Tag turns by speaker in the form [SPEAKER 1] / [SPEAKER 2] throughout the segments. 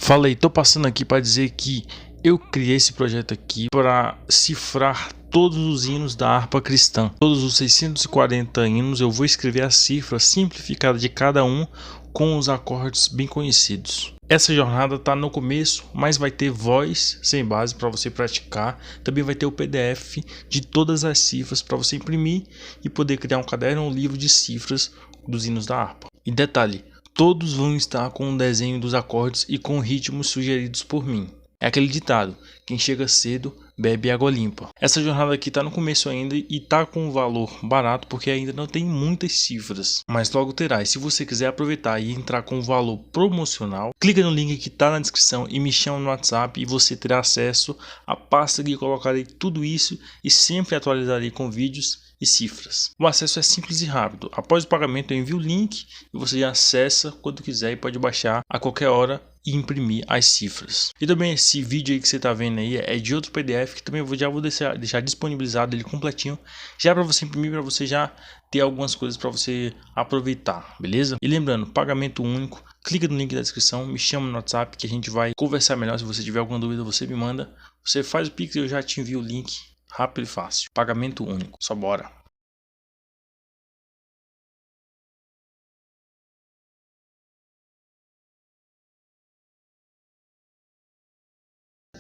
[SPEAKER 1] Fala aí, tô passando aqui para dizer que eu criei esse projeto aqui para cifrar todos os hinos da harpa cristã. Todos os 640 hinos eu vou escrever a cifra simplificada de cada um com os acordes bem conhecidos. Essa jornada está no começo, mas vai ter voz sem base para você praticar. Também vai ter o PDF de todas as cifras para você imprimir e poder criar um caderno ou um livro de cifras dos hinos da harpa. E detalhe, todos vão estar com um desenho dos acordes e com ritmos sugeridos por mim. É aquele ditado, quem chega cedo bebe água limpa. Essa jornada aqui está no começo ainda e está com um valor barato porque ainda não tem muitas cifras, mas logo terá. E se você quiser aproveitar e entrar com um valor promocional, clica no link que está na descrição e me chama no WhatsApp e você terá acesso à pasta que colocarei tudo isso e sempre atualizarei com vídeos e cifras. O acesso é simples e rápido. Após o pagamento eu envio o link e você já acessa quando quiser e pode baixar a qualquer hora e imprimir as cifras. E também esse vídeo aí que você está vendo aí é de outro PDF que também já vou deixar disponibilizado ele completinho já para você imprimir, para você já ter algumas coisas para você aproveitar, beleza? E lembrando, pagamento único. Clica no link da descrição, me chama no WhatsApp que a gente vai conversar melhor. Se você tiver alguma dúvida você me manda, você faz o Pix e eu já te envio o link. Rápido e fácil. Pagamento único. Só bora.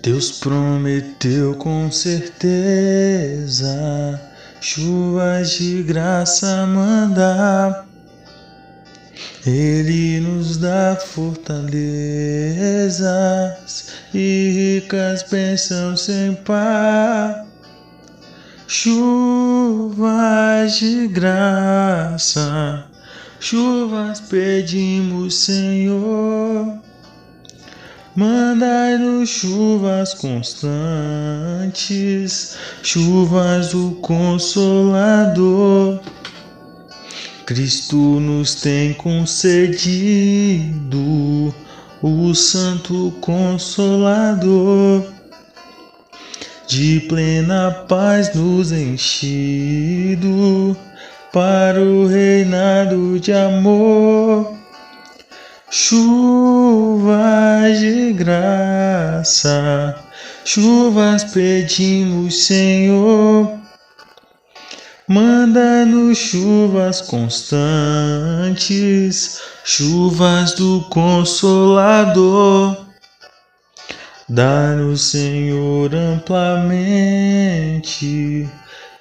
[SPEAKER 1] Deus prometeu com certeza chuvas de graça mandar. Ele nos dá fortalezas e ricas bênçãos sem par. Chuvas de graça, chuvas pedimos, Senhor. Mandai-nos chuvas constantes, chuvas do Consolador. Cristo nos tem concedido o Santo Consolador. De plena paz nos enchido para o reinado de amor. Chuvas de graça, chuvas pedimos, Senhor. Manda-nos chuvas constantes, chuvas do Consolador. Dá-nos, Senhor, amplamente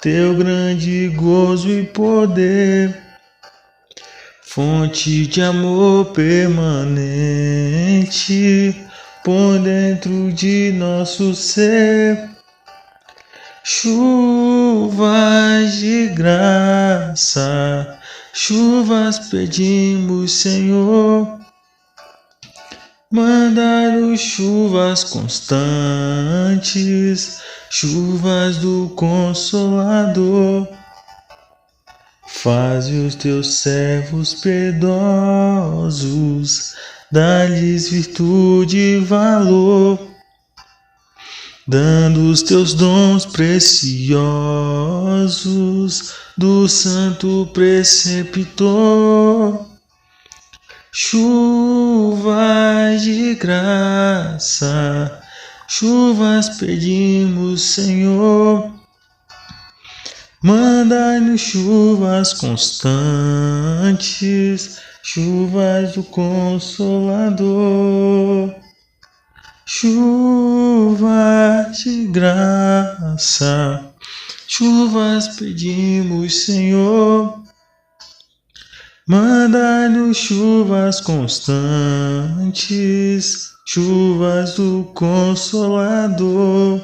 [SPEAKER 1] teu grande gozo e poder, fonte de amor permanente, por dentro de nosso ser. Chuvas de graça, chuvas pedimos, Senhor. Manda-nos chuvas constantes, chuvas do Consolador. Faze os teus servos piedosos, dá-lhes virtude e valor, dando os teus dons preciosos do Santo Preceptor. Chuvas de graça, chuvas pedimos, Senhor. Manda-nos chuvas constantes, chuvas do Consolador. Chuvas de graça, chuvas pedimos, Senhor. Manda-nos chuvas constantes, chuvas do Consolador.